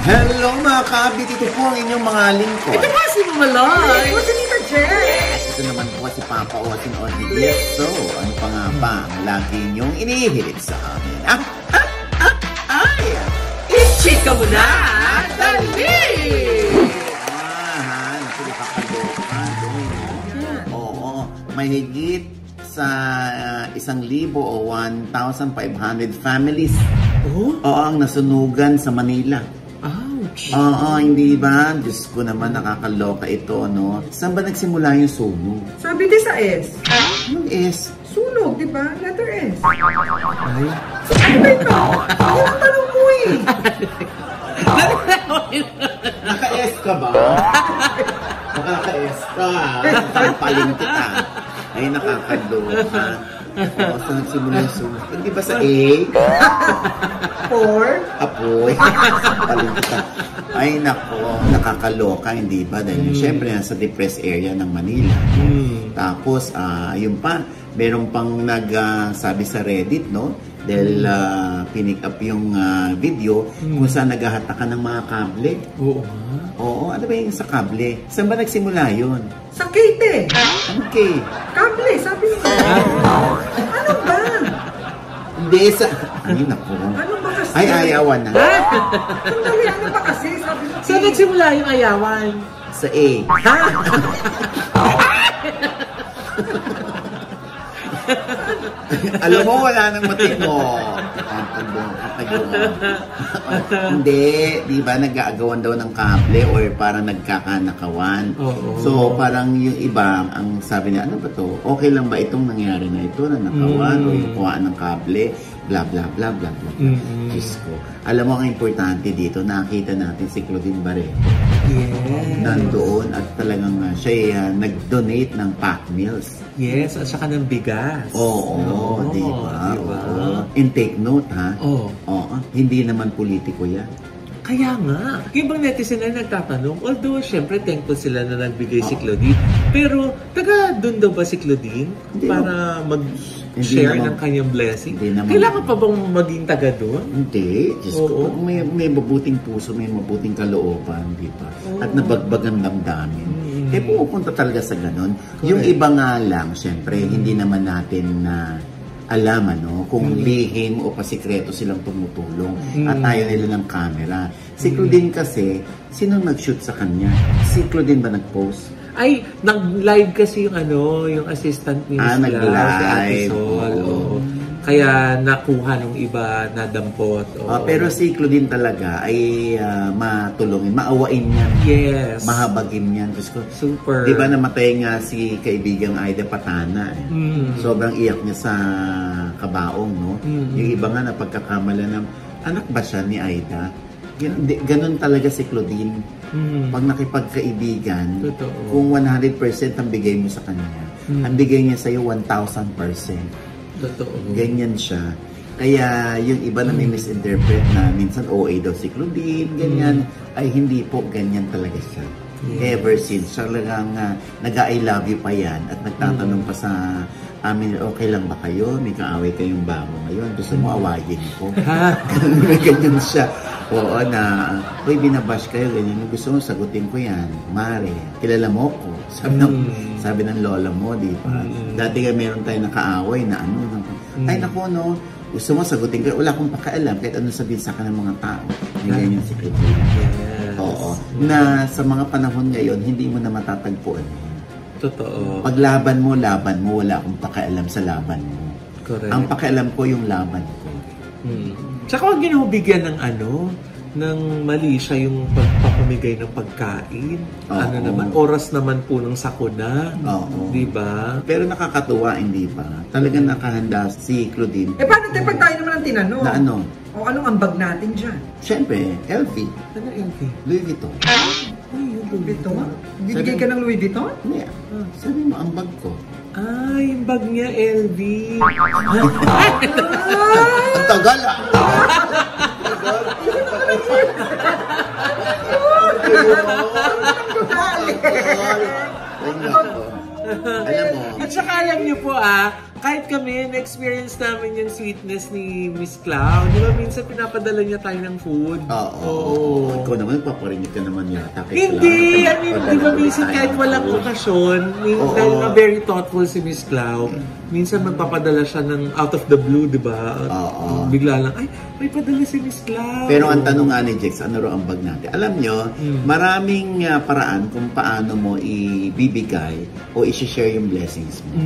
Hello mga kabit, ito po ang inyong mga lingkod. Ito ba si Malay? Ito si Tita Jess. Ito naman po si Papa Otin Ortiz. So, ano pa nga ba ang lagi inyong inihilig sa amin? Ay! Ichika mo na! Dali! Naku, nakakaloka. Oo, mahigit sa 1,000 o 1,500 families. Oo, ang nasunugan sa Manila. Ouch! Oo, hindi ba? Diyos ko naman, nakakaloka ito, no? Saan ba nagsimula yung sunog? Sabi din sa S. Yung S. Sunog, di ba? Letter S. Ay. Ano ba ito? Ano ang tanong mo eh? Naka-S ka ba? Naka-S ka. Nakapaling kita. Ay, nakakaloka. Oo, saan nagsimula yung sunog? Hindi ba sa A? Apoy. Paling kita. Ay, nako. Nakakaloka, hindi ba? Dahil syempre, nasa depressed area ng Manila. Tapos, yun pa, meron pang nagsabi sa Reddit, no? Dahil pinick up yung video kung saan naghahatakan ng mga kable. Oo. Oo, ano ba yung sa kable? Saan ba nagsimula yun? Sa Kate. Okay. Kable, sabi mo. Ano ba? Hindi sa... Ay, naku. Ano ba kasi? Ay, ayawan na. Sandali, ano ba kasi? Sabi mo. Saan nagsimula yung ayawan? Sa A. Alam mo, wala nang matino. Hindi, di ba, nag-aagawan daw ng kable or parang nagkakanakawan. So, parang yung iba, ang sabi niya, ano ba to? Okay lang ba itong nangyari na ito, na nakawan o yung kuhaan ng kable? Bla, bla, bla, bla, bla. Diyos ko. Alam mo, ang importante dito, nakita natin si Claudine Barreto. Yes. Nandoon at talagang siya nag-donate ng pack meals. Yes, at saka ng bigas. Oo, di ba? Oo. And take note, ha? Oo. Hindi naman politiko yan. Kaya nga, yung ibang netizen na nagtatanong, although syempre thankful sila na nagbigay si Claudine, pero taga doon daw ba si Claudine para mag-share ng kanyang blessing? Kailangan pa bang maging taga doon? Hindi. Diyos ko, may mabuting puso, may mabuting kalooban, di ba? At nabagbag ang damdamin. Eh, pumupunta talaga sa ganun. Yung iba nga lang, syempre, hindi naman natin na alam kung lihim o pasikreto silang tumutulong at tayo nila ng camera. Si Claudine kasi, sino nag-shoot sa kanya? Si Claudine ba nag-post? Ay, nag-live kasi yung yung assistant ni Miss nag-live. Kaya nakuha nung iba na dampot. Pero si Claudine talaga ay matulungin, maawain niyan. Yes. Mahabagin niyan. Super. Di ba namatay nga si kaibigang Aida Patana? Sobrang iyak niya sa kabaong, no? Yung iba nga napagkakamala ng anak ba siya ni Aida? Ganon talaga si Claudine. Pag nakipagkaibigan, kung 100% ang bigay mo sa kanya, ang bigay niya sa'yo 1,000%. Totoo. Ganyan siya. Kaya yung iba na may misinterpret na minsan OA daw si Claudine, ganyan, ay hindi po, ganyan talaga siya. Ever since, talagang nag-I love you pa yan at nagtatanong pa sa amin, okay lang ba kayo? May kaaway kayong bago ngayon? Gusto mo awayin ko? Ganyan siya. Oo, na, uy, binabash kayo, ganyan. Gusto mo, sagutin ko yan. Mare, kilala mo ko. Sabi ng lola mo, di ba? Dati nga meron tayo nakaaway na ay naku, gusto mo, sagutin ko. Wala akong pakialam kahit ano sabihin sa akin ng mga tao. Ganyan si Claudine. Oo. Na sa mga panahon ngayon, hindi mo na matatagpuan. Totoo. Pag laban mo, wala akong pakialam sa laban mo. Correct. Ang pakialam ko yung laban ko. Tsaka wag ginubigyan ng ng mali siya yung pagpapamigay ng pagkain. Naman, oras naman po ng sakuna. Di ba? Pero nakakatuwa, hindi ba? Talagang nakahanda si Claudine. Paano tayo pag tayo naman ang tinanong? Na ano? O anong ambag natin dyan? Siyempre, LV. Ano LV? Louis Vuitton. Louis Vuitton? Bibigay ka ng Louis Vuitton? Hindi. Sabi mo, ang bag ko. Yung bag niya, LV. Ang tagal Alam mo. At saka alam niyo po Kahit kami, na-experience namin yung sweetness ni Miss Clau. Di ba, minsan pinapadala niya tayo ng food? Oo. Ikaw naman, paparinig ka naman yata kay Hindi! Clau. I mean, di ba, minsan kahit walang okasyon, dahil na very thoughtful si Miss Clau, minsan magpapadala siya ng out of the blue, di ba? Oo. Bigla lang, ay, may padala si Miss Clau. Pero ang tanong nga ni Jex, ano raw ang bag natin? Alam nyo, maraming paraan kung paano mo ibibigay o i-share yung blessings mo.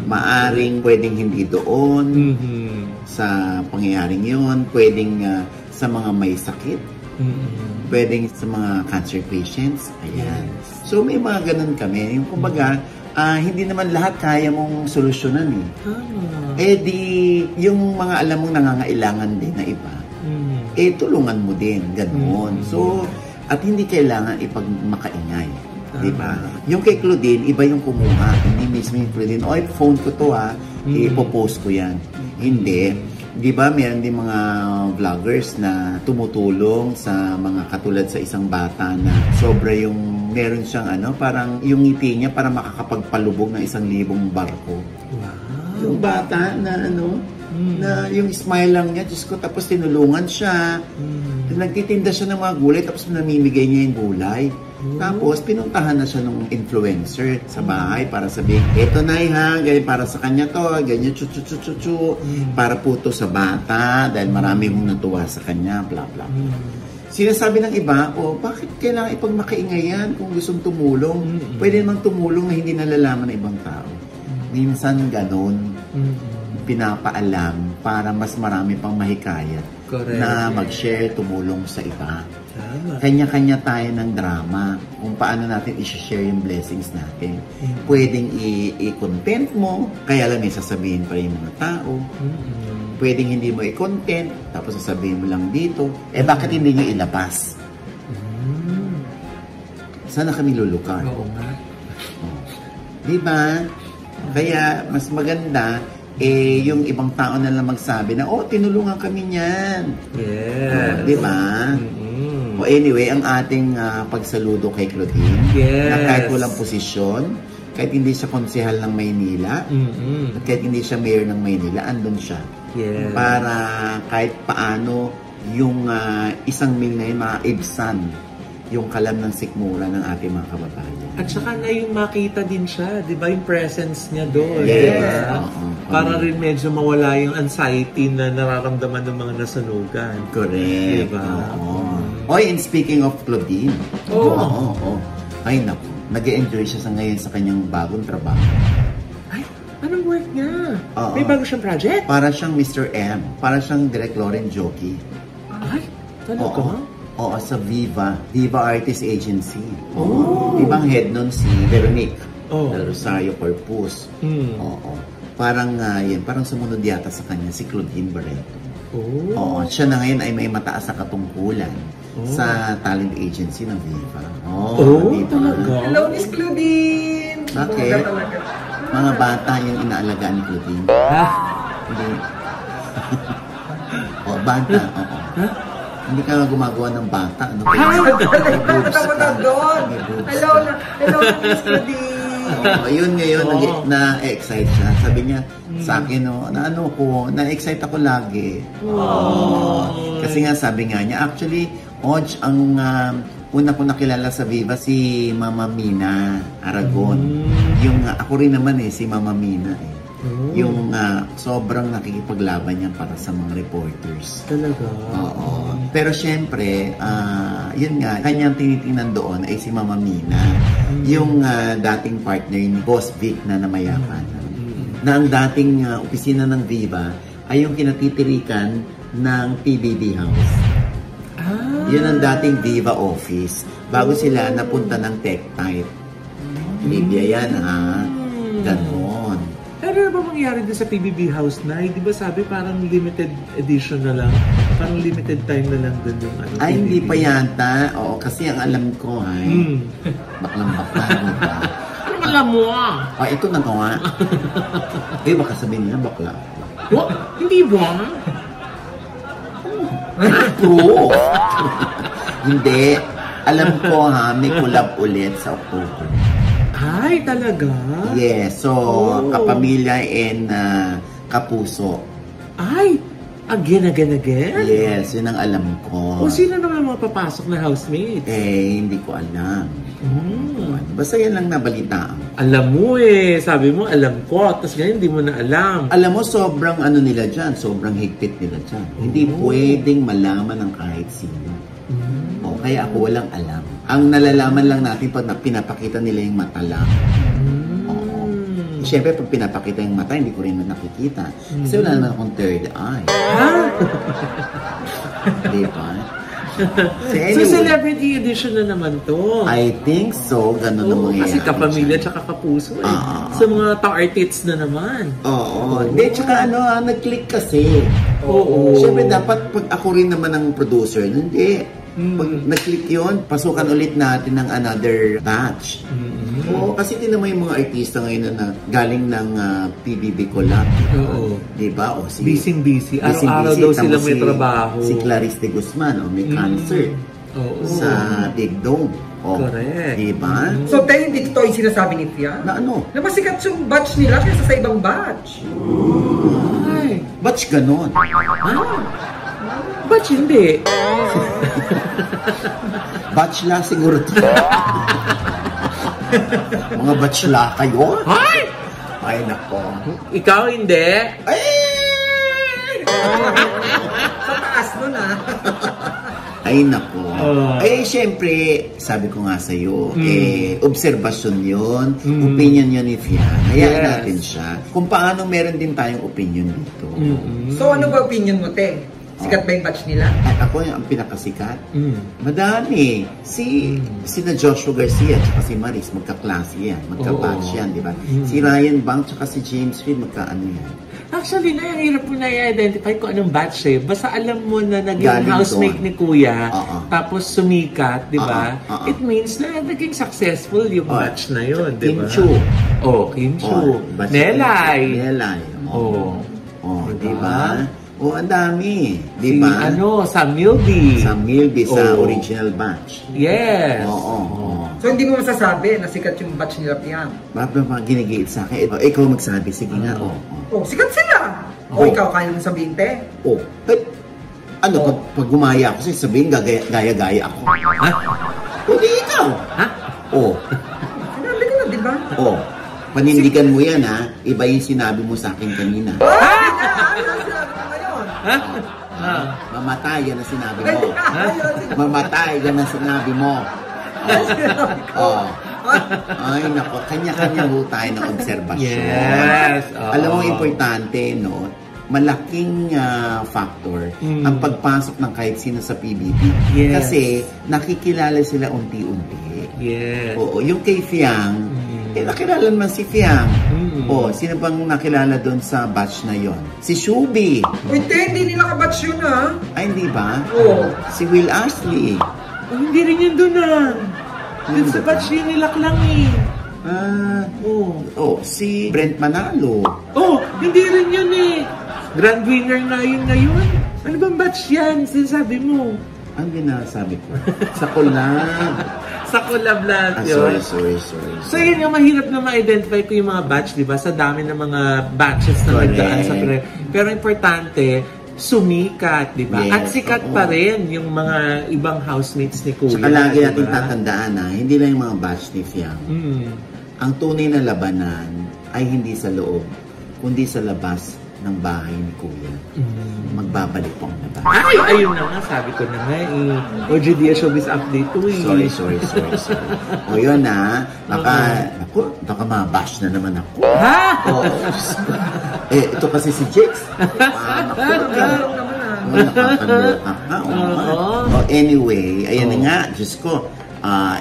Maaring pwedeng hindi doon sa pangyayaring yun, pwedeng sa mga may sakit, pwedeng sa mga cancer patients. Ayan. So may mga ganun kami. Yung kumbaga, hindi naman lahat kaya mong solusyonan eh. Eh di, yung mga alam mong nangangailangan din na iba, eh tulungan mo din, ganoon. So, at hindi kailangan ipagmakaingay. Diba? Yung kay Claudine, iba yung kumuha. Hindi mismo yung Claudine, oy, phone ko to ipopost ko yan. Hindi. Diba, meron din mga vloggers na tumutulong sa mga katulad sa isang bata na sobra yung meron siyang parang yung ngiti niya para makakapagpalubog ng 1,000 barko. Wow. Yung bata na na yung smile lang niya, Diyos ko, tapos tinulungan siya. Nagtitinda siya ng mga gulay, tapos namimigay niya yung gulay. Tapos, pinuntahan na siya ng influencer sa bahay para sabihin, eto na ganyan para sa kanya to, ganyan, chu. Para po to sa bata, dahil marami mong natuwa sa kanya, bla bla. Sinasabi ng iba, bakit kailangan ipagmakaingay yan kung gustong tumulong? Pwede namang tumulong na hindi nalalaman ng ibang tao. Minsan ganon, pinapaalam para mas marami pang mahikayat na mag-share, tumulong sa iba. Kanya-kanya tayo ng drama kung paano natin i-share yung blessings natin. Pwedeng i-content mo, kaya lang may sasabihin pa yung mga tao. Pwedeng hindi mo i-content, tapos sasabihin mo lang dito, bakit hindi nyo ilabas? Sana kami lulukar. Oo nga. Diba? Kaya mas maganda yung ibang tao na lang magsabi na, tinulungan kami niyan. Yes. Diba? Anyway, ang ating pagsaludo kay Claudine, na kahit walang posisyon, kahit hindi siya konsehal ng Maynila, at kahit hindi siya mayor ng Maynila, andun siya. Yes. Para kahit paano yung 1,000,000 na yun, maibsan yung kalam ng sikmura ng ating mga kababayan. At saka na yung makita din siya, di ba? Yung presence niya doon. Yes. Diba? Para rin medyo mawala yung anxiety na nararamdaman ng mga nasunugan. Correct. Diba? And speaking of Claudine, ay naku, nag-e-enjoy siya ngayon sa kanyang bagong trabaho. Ay, anong work niya? May bago siyang project? Para siyang Mr. M. Para siyang Direk Lauren Jockey. Ay, talaga? Oo, sa Viva Artist Agency. Ibang head nun si Veronique Rosario Corpus. Oo. Parang parang sumunod yata sa kanya si Claudine Barreto. Siya na ngayon ay may mataas na katungkulan sa talent agency ng Viva. Talaga? Hello, Miss Claudine! Bakit? Mga bata yung inaalagaan ni Claudine. Hindi. Bata. Hindi ka gumagawa ng bata. Natapos na doon! Hello, Miss Claudine! Ayun ngayon, na-excite siya. Sabi niya sa akin, na-excite ako lagi. Kasi nga, sabi nga niya, actually, ang una ko nakilala sa Viva, si Mama Mina Aragon. Yung, ako rin naman si Mama Mina Yung sobrang nakikipaglaban niya para sa mga reporters. Talaga? Oo. Pero syempre, yun nga, kanyang tinitingnan doon ay si Mama Mina. Yung dating partner ni Boss Vic na namayapan. Na ang dating opisina ng Viva ay yung kinatitirikan ng PBB House. Yun ang dating Viva office. Bago sila napunta ng Tech Type. Libya yan ganon. Pero ano ba mangyari din sa PBB House na? Di ba sabi parang limited edition na lang? Parang limited time na lang din yung Ay, hindi pa yata. Oo, kasi ang alam ko baklang-bakla. Diba? Ano alam mo ito na to baka sabihin nila bakla. Hindi ba? True. Hindi. Alam ko may collab ulit sa October. Ay, talaga? Yes, so kapamilya and kapuso. Ay, again? Yes, yun ang alam ko. O sino naman mga papasok na housemates? Hindi ko alam. Basta yan lang nabalitaan. Alam mo sabi mo alam ko, tapos ngayon hindi mo na alam. Alam mo, sobrang ano nila dyan, sobrang higpit nila dyan. Hindi pwedeng malaman ng kahit sino. Kaya ako walang alam. Ang nalalaman lang natin pag pinapakita nila yung mata lang. Siyempre, pag pinapakita yung mata, hindi ko rin nakikita. Kasi wala naman akong third eye. Diba? So, celebrity edition na naman to. I think so. Ganun ang mangyayari. Kasi kapamilya tsaka kapuso Sa mga ta-artists na naman. Hindi, tsaka nag-click kasi. Siyempre, dapat pag ako rin naman ang producer, hindi. Pag nag-click yun, pasukan ulit natin ng another batch. Kasi tinan mo yung mga artista ngayon na galing ng PBB collab. Diba? Busy. Araw-araw daw sila may trabaho. Si Clarice de Guzman, may concert sa Big Dome. Correct. Diba? So, tayo hindi totoo yung sinasabi ni Fia? Na ano? Na masikat yung batch nila kaysa sa ibang batch. Ay. Batch ganon. Batch hindi. Batch la siguro to. Mga batch la kayo? Ay, nako. Ikaw hindi. Sa taas nun Ay, nako. Siyempre, sabi ko nga sa'yo, obserbasyon yun, opinion yun ni Fian. Hayaan natin siya. Kung paano meron din tayong opinion dito. So, ano ba opinion mo, te? Sikat ba yung batch nila? At ako yung ang pinakasikat. Madami. Sina Joshua Garcia at si Maris, magkaklase yan. Magka-batch yan, di ba? Si Ryan Bang at si James Reid, magka-ano yan. Actually, hirap mo na i-identify kung anong batch Basta alam mo na naging Galing housemate doon. ni Kuya, tapos sumikat, di ba? It means na naging successful yung batch na yun, di ba? Kim Chu. Kim Chu. Nelay. Di ba? Ang dami. Di ba? Sam Milby. Sam Milby sa original batch. Yes. So, hindi mo masasabi na sikat yung batch nila, Piang? Bakit ba ginigit sa akin? Ikaw magsabi. Sige nga. Sikat sila. Ikaw, kaya mo sabihin, te? Pag gumaya ako, sabihin gaya-gaya ako. Hindi ikaw. Sinabi ko na, di ba? Panindigan mo yan, ha? Iba yung sinabi mo sa akin kanina. Mamatay, yan ang sinabi mo. Mamatay, yan ang sinabi mo. Ay, nako. Kanya-kanya ho tayo ng obserbasyon. Yes. Alam mo, importante, no? Malaking factor ang pagpasok ng kahit sino sa PBB. Yes. Kasi nakikilala sila unti-unti. Yes. Yung kay Fiang, nakilala naman si Fiang. Sino bang nakilala doon sa batch na yon? Si Shubi. Uy, te, hindi nila ka-batch yun, Ay, hindi ba? Si Oo. Will Ashley. Hindi rin yun doon Dun sa batch nilak lang Si Brent Manalo. Hindi rin yun Grand winner na yun ngayon. Ano bang batch yan? Sinasabi mo. Ang ginasabi ko. Sa collab. Sa collab lahat yun. Sorry. So yun yung mahirap na ma-identify ko yung mga batch, di ba? Sa dami ng mga batches na nagdaan sa Pero importante, sumikat, di ba? Yes, at sikat pa rin yung mga ibang housemates ni Kuya. Saka lagi natin diba? tatandaan hindi lang yung mga batch ni Fiang. Ang tunay na labanan ay hindi sa loob, kundi sa labas ng bahay ni Kuya. Magbabalik po ang laban. Ay, ayun na nga, sabi ko na nga OGDA Showbiz Update to Sorry. Yun baka mabash na naman ako. Ito kasi si Jex. Anyway, ayan na nga, Diyos ko.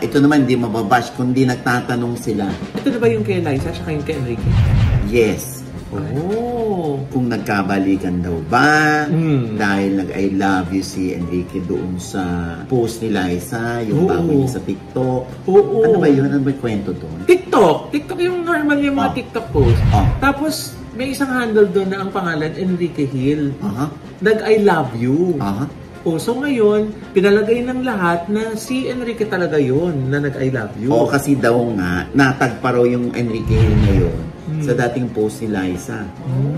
Ito naman hindi mababash kundi nagtatanong sila. Ito na ba yung kay Liza at yung kay Enrique? Yes. Kung nagkabalikan daw ba dahil nag-I love you si Enrique doon sa post ni Liza, yung bago niya sa TikTok. Ano ba yun? Ano ba yung kwento doon? TikTok yung normal yung mga TikTok post. Tapos may isang handle doon na ang pangalan Enrique Hill. Nag-I love you. nag-post. So ngayon, pinalagay ng lahat na si Enrique talaga yon na nag-I love you. Oo, kasi daw nga, natagpa raw yung Enrique Hill ngayon sa dating post ni Liza.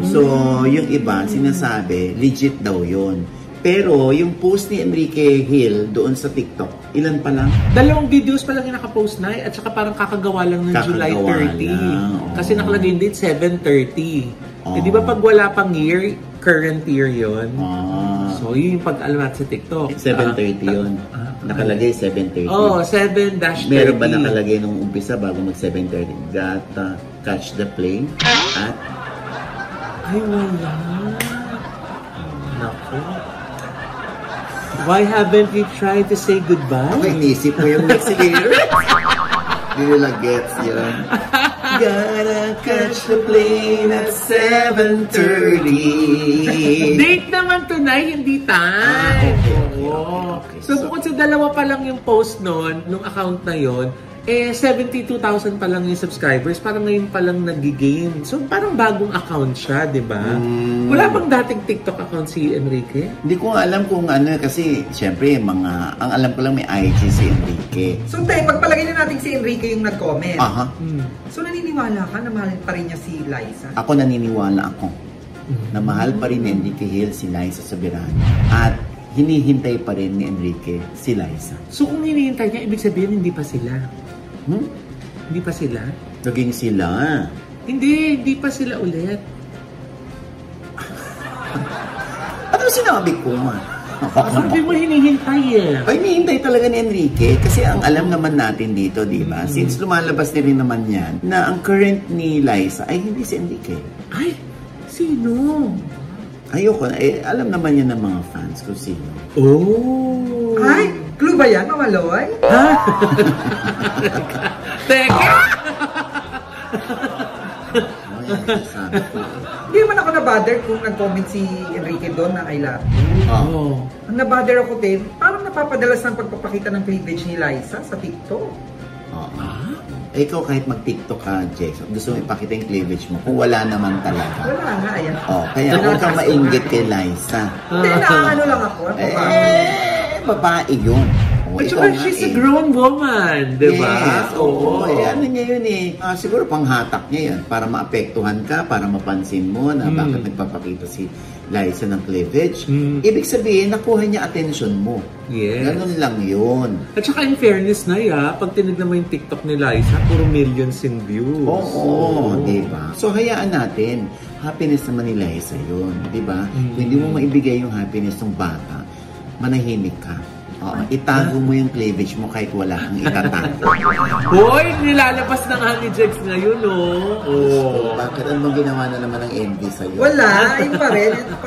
So, yung iba, sinasabi, legit daw yon. Pero, yung post ni Enrique Hill doon sa TikTok, ilan pa lang? 2 videos pa lang yung nakapost na at saka parang kakagawa lang ng July 30. Kasi nakalagay yung date 7/30. Eh, di ba pag wala pang year, current year yun? So, yun yung pag-alamat sa TikTok. 7:30 yun. Nakalagay 7:30. Oh, 7-30. Meron ba nakalagay nung umpisa bago mag 7:30? Gotta catch the plane at... Ay, wala. Naku. Why haven't we tried to say goodbye? Okay, inisip mo yung next lyrics. Hindi nila gets yun. Gotta catch the plane at 7:30. Date naman tonight, hindi time. Okay. So, bukod sa 2 pa lang yung post nun, nung account na yon, 72,000 pa lang yung subscribers, parang ngayon pa lang nag-gain. So, parang bagong account siya, di ba? Wala bang dating TikTok account si Enrique? Hindi ko alam kung ano, kasi syempre, ang alam ko lang may IG si Enrique. So, Tay, pagpalagay na natin si Enrique yung nag-comment. Aha. So, naniniwala ka na mahal pa rin niya si Liza? Ako naniniwala ako na mahal pa rin ni Enrique Hill si Liza Soberano. At hinihintay pa rin ni Enrique si Liza. So, kung hinihintay niya, ibig sabihin hindi pa sila. Hindi pa sila? Naging sila. Hindi pa sila ulit. Ano sinabi ko man? Sabi mo hinihintay eh. Ay, hinihintay talaga ni Enrique kasi ang alam naman natin dito, di ba? Since lumalabas din rin naman yan, na ang current ni Liza ay hindi si Enrique. Ay, sino? Ayoko na. Alam naman yan ng mga fans kung sino. Oh! Ay, clue ba yan, Mamaloy? Ha? Teka! Ano yan? Sabi ko. Hindi naman ako na-bother kung nag-comment si Enrique doon na I love you. Oh. Ang na-bother ako din, parang napapadalas ng pagpapakita ng cleavage ni Liza sa TikTok. Ikaw kahit mag-TikTok ka, Jex, gusto mo ipakita yung cleavage mo kung wala naman talaga. Wala nga, ayan. Kaya huwag kang mainggit kay Liza. Hindi, naano lang ako. Babae yun. At saka she's a grown woman, di ba? Yes, oo. Ano niya yun siguro panghatak niya yun para maapektuhan ka, para mapansin mo na bakit nagpapakita si Liza ng cleavage. Ibig sabihin, nakuha niya attention mo. Yes. Ganun lang yun. At saka in fairness na pag tinignan mo yung TikTok ni Liza, puro millions in views. Oo, diba? So, hayaan natin. Happiness naman ni Liza yun, diba? Kung hindi mo maibigay yung happiness ng bata, manahimik ka. Itago mo yung cleavage mo kahit wala kang itatago. Hoy, nilalabas na nga ni Jex ngayon, Bakit? Ano ginawa na naman ng envy sa'yo? Wala, yun pa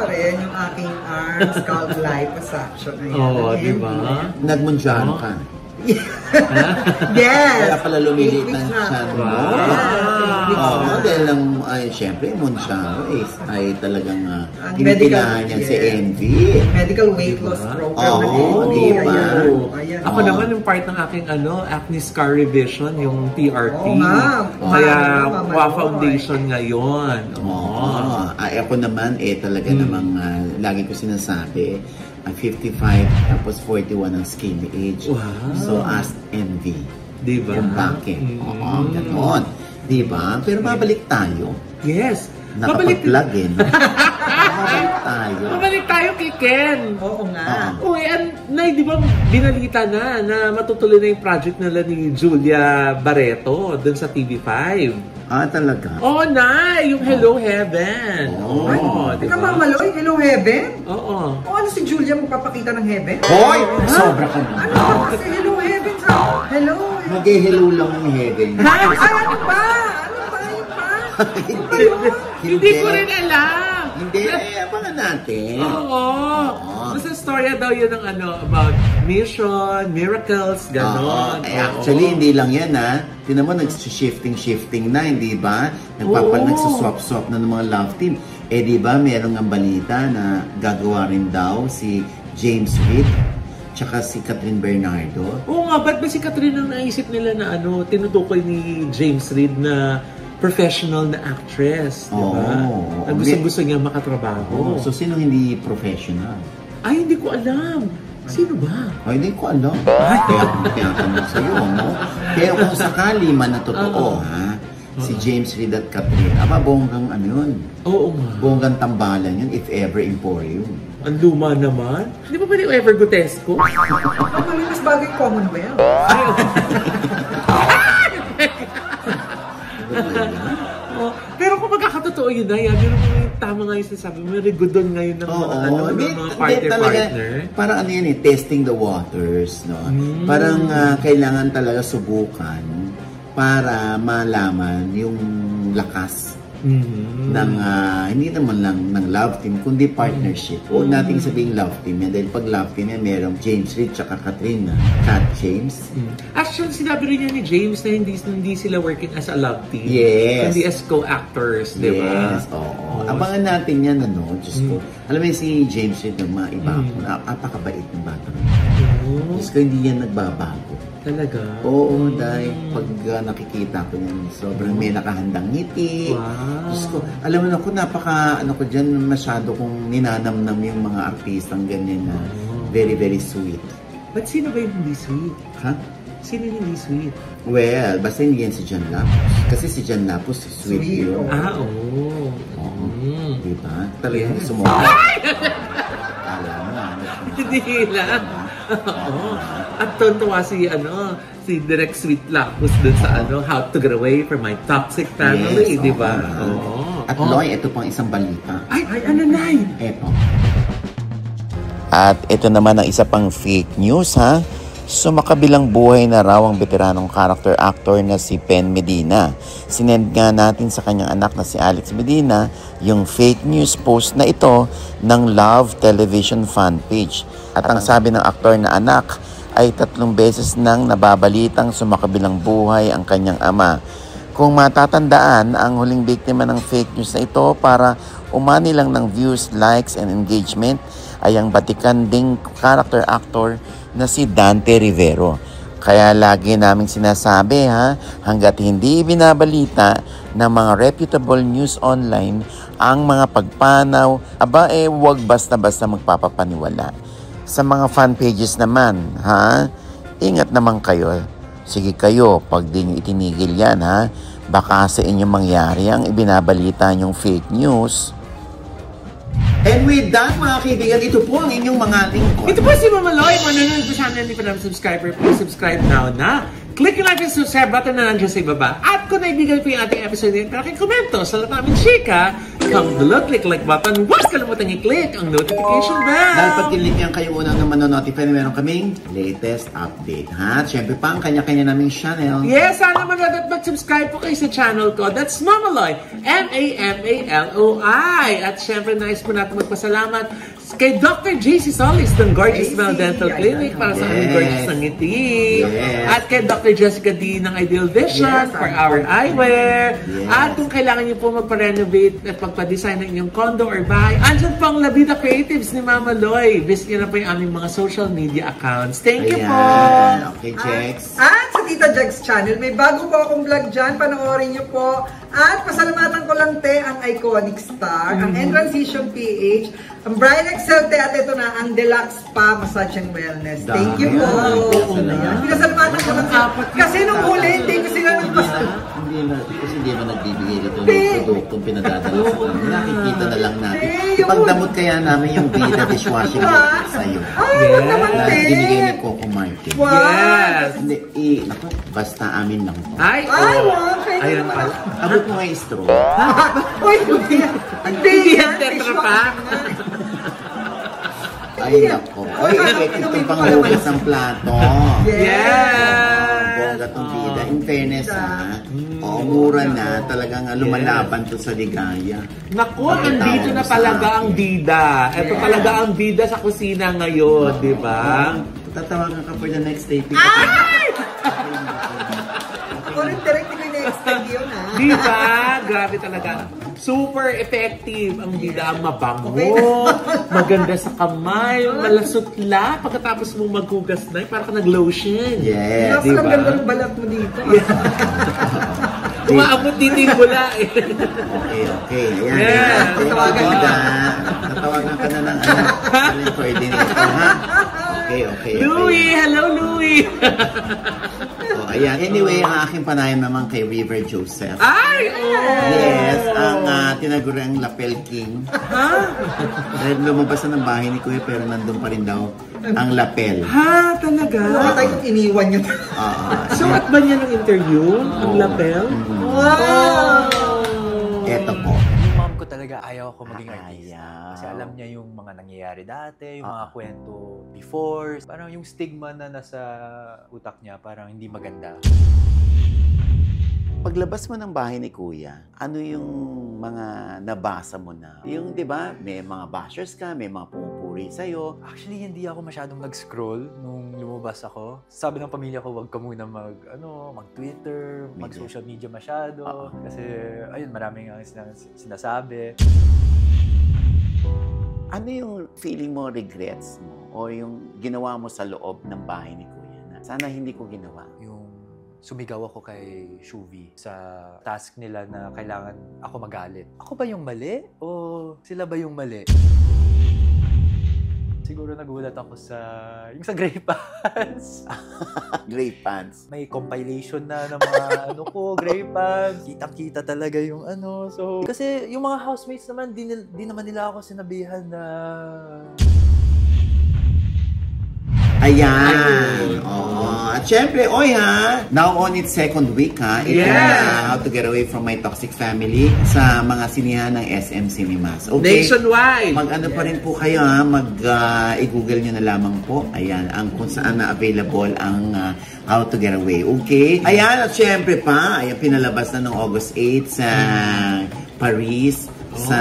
rin yung aking arms, scalp life, passion. Di ba? Nagmundyano ka. Yes! Kaya pala lumilit ng chan mo. Dahil lang, syempre, Moncharo ay talagang pinipilahan niya si Envy. Medical weight loss program. Di ba? Ako naman yung part ng aking acne scar revision, yung TRT. Kaya Foundation ngayon. Ako naman talaga namang lagi ko sinasabi, 55 tapos 41 ang skinny age. Wow. So ask Envy. Diba? Kung bakit. Ganon. Diba? Pero babalik tayo. Yes. Nakapag-plug in. Babalik tayo kay Ken. Oo nga. Uy, di ba binalita na matutuloy na yung project nila ni Julia Barreto dun sa TV5? Talaga? Oo, Nay! Yung Hello Heaven. Diba? Mamaloy, Hello Heaven? Oo. Ano si Julia magpapakita ng Heaven? Hoy! Sobra ka na. Ano kasi Hello Heaven sa... Hello? Mag-hello lang yung Heaven. Ay, ano ba? Yun ba? Hindi ko rin alam. Hindi, abangan natin. Oo. Basta storya daw yun ng about mission, miracles, gano'n. Actually, hindi lang yan Tinan mo, nag-shifting na, hindi ba? Nagsuswap-swap na ng mga love team. Di ba, merong ang balita na gagawa rin daw si James Reid tsaka si Catherine Bernardo. Oo nga, ba't ba si Catherine ang naisip nila na tinutukoy ni James Reid na professional na actress, di ba? Na gusto niya makatrabaho. So, sino hindi professional? Ay, hindi ko alam. Sino ba? Ay, hindi ko alam. Kaya kung tinatanong sa'yo, no? Kaya kung sakali man na totoo, ha? Si James Reid at Catherine, bonggang ano yun? Oo nga. Bonggang tambalan yun, if ever Emporium. Ang luma naman. Hindi ba pwede ever Gutesco? Ang malinis bagay Commonwealth. Pero kung magkakatotoo yun na, yan, yun yung tama nga yung sinasabi mo, may rigudon ngayon ng mga partner. Parang ano yan testing the waters, no? Parang kailangan talaga subukan para malaman yung lakas ng, hindi naman lang ng love team, kundi partnership. Huwag nating sabihin love team yan, dahil pag love team yan, merong James Reid tsaka Catherine, Cat James. Actually, sinabi rin niya ni James na hindi sila working as a love team. Yes. Hindi as co-actors, di ba? Yes, oo. Abangan natin yan, ano, Diyos ko. Alam mo si James Reid, mga iba ako, napakabait ng bata. Diyos ko, hindi yan nagbabago. Talaga? Oo, dahil pag nakikita ko yan, sobrang may nakahandang ngiti. Wow. Diyos ko, alam mo na ako, ano ko dyan, masyado kong ninanamnam yung mga artistang ganyan na very, very sweet. But sino ba yung hindi sweet? Ha? Sino yung hindi sweet? Well, basta hindi yan si John Lapus. Kasi si John Lapus, sweet yun. Oo. Oo. Diba? Talagang sumukha. Alam mo na. Hindi lang. Oo. At tuntua si Direk Sweet Lapus dun sa How to Get Away from My Toxic Family, Yes, di ba? Oo. At Loy, ito pang isang balita. Ay, ano na yun? Eto. At ito naman ang isa pang fake news, ha? Sumakabilang buhay na raw ang veteranong character actor na si Pen Medina. Sinend nga natin sa kanyang anak na si Alex Medina yung fake news post na ito ng Love Television fan page. At ang sabi ng aktor na anak ay 3 beses nang nababalitang sumakabilang buhay ang kanyang ama. Kung matatandaan, ang huling biktima ng fake news na ito para umani lang ng views, likes, and engagement ay ang batikan ding character actor na si Dante Rivero. Kaya lagi naming sinasabi hanggat hindi binabalita ng mga reputable news online ang mga pagpanaw, huwag basta-basta magpapapaniwala. Sa mga fan pages naman, ingat naman kayo. Sige kayo, pag di nyo itinigil yan, baka sa inyo mangyari ang ibinabalita nyong fake news. And with that, mga kaibigan, ito po ang inyong mga lingkod. Ito po si Mama Loy. Manonood po channel ni Panam Subscriber. Please subscribe now na. Click yung like and subscribe button na nandiyan sa ibaba. At kung naibigan po yung ating episode nito, komento sa lahat namin chika. Come below, click like button. Huwag kalimutan i-click ang notification bell. Dahil pag kinlik yan kayo unang na manonotify na meron kaming latest update. Siyempre pa ang kanya-kanya naming channel. Yes, sana manood at mag-subscribe po kayo sa channel ko. That's Mama Loy. MAMALOI. At siyempre, nice po natin magpasalamat kay Dr. JC Solis ng Gorgeous Smile Dental Clinic para sa aming gorgeous ng ngiti. Yes. At kay Dr. Jessica D ng Ideal Vision for our eyewear. Yes. At kung kailangan niyo po magpa-renovate at magpa-design ng inyong condo or bahay, andyan po ang Labida Creatives ni Mama Loy. Visit niyo na po yung aming mga social media accounts. Thank you po! Okay, Jex. At sa Tita Jex channel, may bago po akong vlog dyan. Panoorin niyo po. At pasalamatan ko lang ang Iconic Star, ang N-Transition PH, ang Brian Excel at ito na, ang Deluxe Spa Massage and Wellness. Thank you po. Pinasalamatan ko lang. Kasi nung huli, hindi ko sila nagpasalamatan. Kasi hindi mo nagbibigay dito ng produktong pinadadala sa kanya. Nakikita na lang natin. Ipagdamot kaya namin yung Vida dishwashing sa'yo. Ay, wag naman, na binigay ni Coco Martin. Yes! Hindi, naku, basta amin lang po. Ay, wow. Ayan pala. Abot mo nga yung straw. Uy, hindi yan, Tetra Pak. Ay, nako. Ay, itong panghugas ng plato. Yes! Bongga tong Vida. In fairness, mura na. Talagang lumalaban to sa ligaya. Naku, nandito na talaga ang bida. Ito talaga ang bida sa kusina ngayon, di ba? Tatawagan ka for the next taping. Ay! Ako rin direct ko na-expect yun, Di ba? Grabe talaga. Super effective ang bida, ang mabango, maganda sa kamay, malasutla. Pagkatapos mo maghugas na, parang ka nag-lotion. Yes, Mas ang ganda ng balat mo dito. Umaabot dito yung bula eh. Okay. Ayan. Yeah. Natawagan ka na ng coordinator, ha? Okay. Louie! Hello, Louie! Ayan. Anyway, ang aking panayam naman kay River Joseph. Ay! Oh! Yes, ang tinaguriang Lapel King. Dahil lumabas na ng bahay ni Kuya pero nandun pa rin daw ang lapel. Ha? Talaga? Nakatay kung iniwan nyo. Suot ba niya ng interview? Ang lapel? Wow! Eto po. Yung mom ko talaga ayaw ako maging artista. Kasi alam niya yung mga nangyayari dati, yung mga kwento before. Parang yung stigma na nasa utak niya, parang hindi maganda. Paglabas mo ng bahay ni Kuya, ano yung mga nabasa mo na? Yung, di ba, may mga bashers ka, may mga pumupuri sa'yo. Actually, hindi ako masyadong nag-scroll nung lumabas ako. Sabi ng pamilya ko, wag ka muna mag-Twitter, mag-social media masyado. Kasi, ayun, maraming ang sinasabi. Ano yung feeling mo, regrets mo? O yung ginawa mo sa loob ng bahay ni Kuya na sana hindi ko ginawa? Sumigaw ako kay Shuvi sa task nila na kailangan ako magalit. Ako ba yung mali? O sila ba yung mali? Siguro nagulat ako yung sa Grey Pants. Grey Pants. May compilation na ng mga Grey Pants. Kitang-kita talaga yung So, kasi yung mga housemates naman, di naman nila ako sinabihan na... Ayan. At syempre, now on its second week, ito How to Get Away from My Toxic Family sa mga sinihan ng SM Cinemas. Okay? Nationwide! Mag-ano pa rin po kayo, i-google nyo na lamang po. Ayan, kung saan na available ang How to Get Away. Okay? Ayan, at syempre pinalabas na noong August 8 sa Paris, sa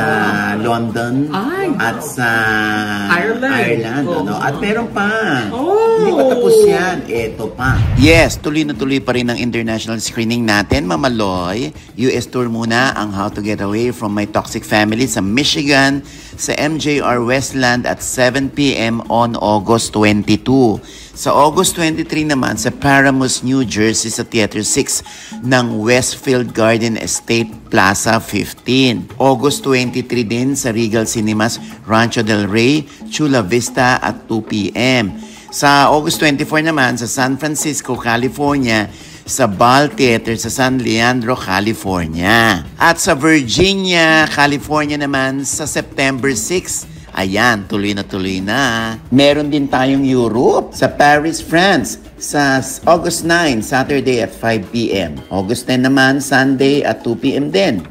London, at sa Ireland. At meron pa. Hindi pa tapos yan. Ito pa. Yes, tuloy na tuloy pa rin ang international screening natin, Mama Loy. US tour muna ang How to Get Away from My Toxic Family sa Michigan, sa MJR Westland at 7 p.m. on August 22. Sa August 23 naman sa Paramus, New Jersey sa Theater 6 ng Westfield Garden Estate Plaza 15. August 23 din sa Regal Cinemas, Rancho del Rey, Chula Vista at 2 p.m. Sa August 24 naman sa San Francisco, California, sa Ball Theater sa San Leandro, California. At sa Virginia, California naman sa September 6. Ayan, tuloy na. Meron din tayong Europe sa Paris, France sa August 9, Saturday at 5 p.m. August 10 naman, Sunday at 2 p.m. din.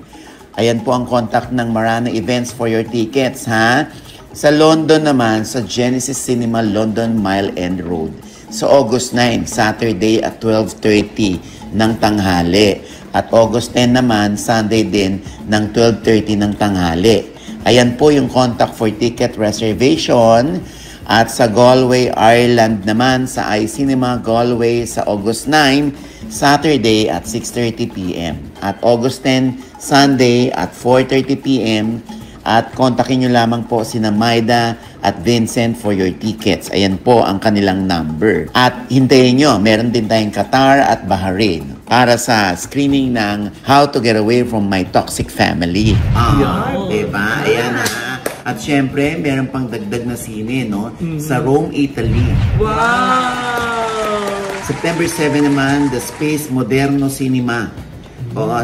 Ayan po ang contact ng Marana Events for your tickets, ha? Sa London naman, sa Genesis Cinema, London Mile End Road. Sa August 9, Saturday at 12:30 ng tanghali. At August 10 naman, Sunday din ng 12:30 ng tanghali. Ayan po yung contact for ticket reservation. At sa Galway, Ireland naman, sa iCinema Galway sa August 9, Saturday at 6:30 p.m. At August 10, Sunday at 4:30 p.m. At kontakin nyo lamang po sina Maida at Vincent for your tickets. Ayan po ang kanilang number. At hintayin nyo, meron din tayong Qatar at Bahrain para sa screening ng How to Get Away from My Toxic Family. Diba? Ayan na. At syempre, meron pang dagdag na sine, no? Sa Rome, Italy. Wow! September 7 naman, The Space Moderno Cinema.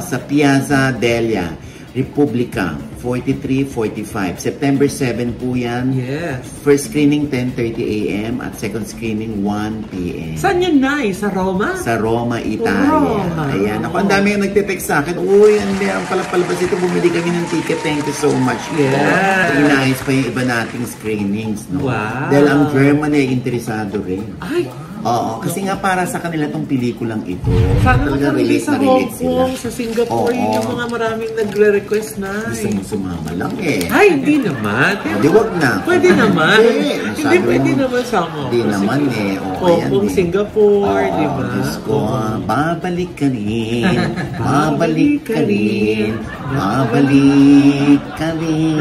Sa Piazza Delia, Repubblica, 43-45. September 7 po yan. Yes. First screening, 10:30 a.m. at second screening, 1 p.m. Saan yun, Nay? Sa Roma? Sa Roma, Italia. Roma. Ayan. Ako, ang dami yung nagte-text sa akin. Uy, ang palabas ito. Bumili kami ng ticket. Thank you so much. Yeah. Inayos pa yung iba nating screenings. No? Wow. Dahil ang German ay interesado rin. Ay! Oo, kasi nga para sa kanila tong pelikulang ito. Sana talaga magkabili sa Hong sila. Kong, sa Singapore, yun yung mga maraming nagre-request na. Gusto mo sumama lang eh. Ay, hindi naman. Di wag na. Pwede naman. Hindi Sabi pwede mo, naman sama. Hindi naman eh. Hong Kong, Singapore, di ba? Diyos ko, babalik ka rin. Babalik ka rin. Babalik ka rin.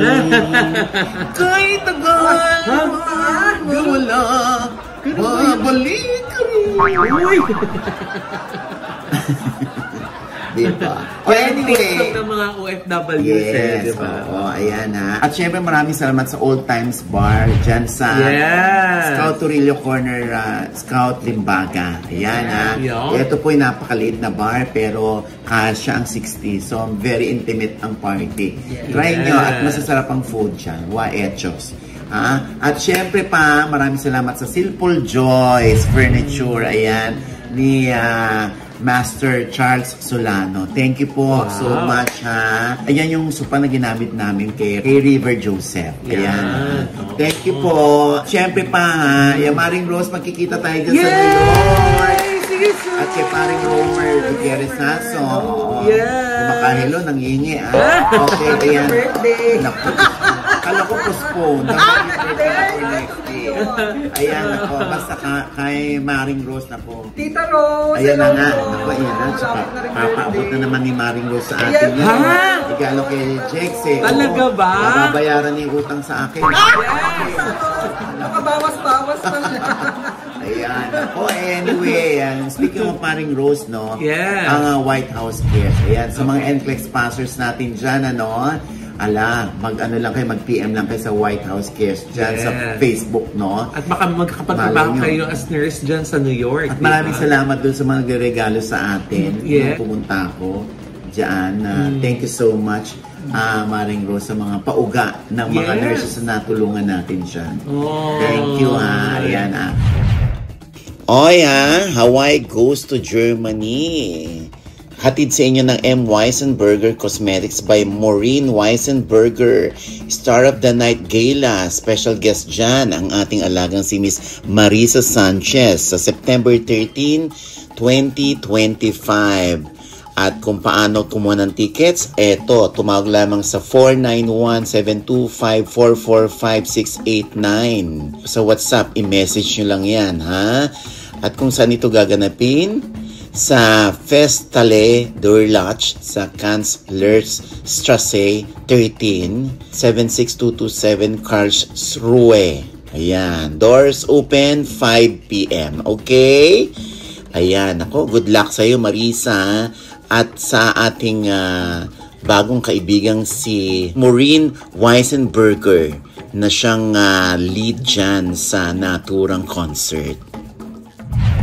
Kahit tagal, wala. Babalik ka rin. Diba? O anyway. TikTok ng mga OFWs diba? Oo, ayan ha. At syempre maraming salamat sa Old Times Bar dyan sa Scout Torillo Corner, Scout Limbaga. Ayan ha. Ito po yung napakaliit na bar pero kasya ang 60. So very intimate ang party. Try nyo at masasarap ang food dyan. Waechos. At syempre pa, maraming salamat sa Silpul Joyce Furniture. Ayan. Ni Master Charles Solano. Thank you po so much ha. Ayan yung sopa na ginamit namin kay River Joseph. Ayan. Thank you po. Siyempre pa ha, yung Maring Rose, magkikita tayo dyan sa New York. At kay Paring Romer Gutierrez Naso. Kumakahilo, nangingi Okay, ayan. Naku. Kala ko postpone. Ayan ako. Basta kay Maring Rose na po. Tita Rose. Ayan na nga. Naku, ayan na. Tsaka papaabot na naman ni Maring Rose sa atin. Igalo kay Jex Talaga ba? Mababayaran niya yung utang sa akin. Nakabawas-bawas pa siya. Ayan. Anyway, speaking of Paring Rose, no? Ang White House Cares. Ayan, sa mga NCLEX passers natin dyan, mag-ano lang kayo, mag-PM lang kayo sa White House Cares dyan sa Facebook, no? At baka magkakapagtrabaho kayo as nurse dyan sa New York. At maraming salamat dun sa mga nagregalo sa atin. Nung pumunta ako dyan. Thank you so much, Maring Rose, sa mga pauga ng mga nurses na natulungan natin dyan. Thank you, Ayan, Hawaii goes to Germany. Hatid sa inyo ng M. Weisenberger Cosmetics by Maureen Weisenberger. Star of the Night Gala. Special guest dyan ang ating alagang si Miss Marisa Sanchez sa September 13, 2025. At kung paano kumuha ng tickets, eto, tumawag lamang sa 491-725-445-689. Sa WhatsApp, i-message nyo lang yan, ha? At kung saan ito gaganapin? Sa Festale Durlach sa Kanzlerstrasse 13, 76227 Karlsruhe. Ayan. Doors open 5 p.m. Okay? Ayan. Ako, good luck sa'yo, Marisa. At sa ating bagong kaibigang si Maureen Weisenberger na siyang lead dyan sa naturang concert.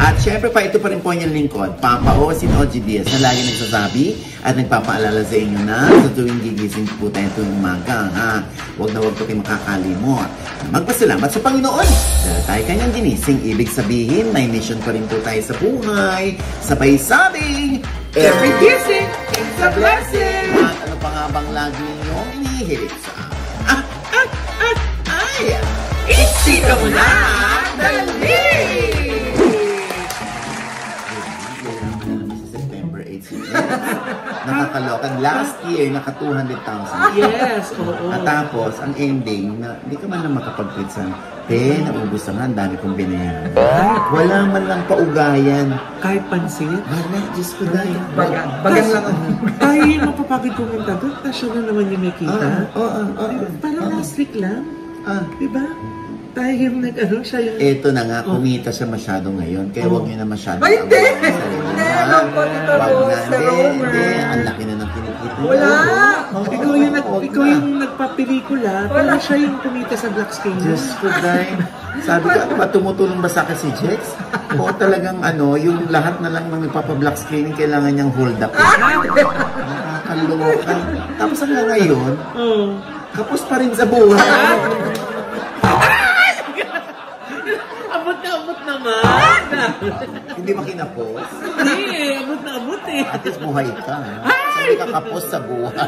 At syempre pa, ito pa rin po yung lingkod, Papa O, si OG Diaz, na lagi nagsasabi at nagpapaalala sa inyo na sa tuwing gigising po tayo tuwing umaga, Huwag na huwag po kayo makakalimot. Magpasalamat sa Panginoon dahil tayo kanyang ginising. Ibig sabihin, may mission pa rin po tayo sa buhay. Sabay sabing, every kissing is a blessing! At ano pa nga bang lagi ninyong inihirit sa Iksika mo na! Dali! September 8. Nakakalokan. Last year, naka 200,000. Yes, oo. At tapos, ang ending, hindi ka man lang makapag-pizza. Naubos na nga, ang dami kong binayaran. Wala man lang paugayan. Kahit pansit? Wala, Diyos ko dahil. Bagan lang ang tayo yung mapapagod pumunta doon. Siya na naman yung may kita. Parang last week lang. Diba? Tayo yung siya yung... Ito na nga, kumita siya masyado ngayon. Kaya huwag niyo na masyado. Ay, hindi! Hindi! Alam ko nito, Hindi, ang laki na ng kinikita. Wala! Ikaw yung nagpapelikula, pero siya yung kumita sa Black Skin. Diyos ko, dahil. Sabi ko, ano ba, tumutulong ba sa akin si Jex? O talagang yung lahat na lang ng nagpapa-black screening, kailangan niyang hold up. Nakakaloka. Tapos hanggang ngayon, kapos pa rin sa buhay. Abot naman. Hindi makinapos? Hindi, abot na abot eh. At least buhay ka. Sabi ka kapos sa buhay.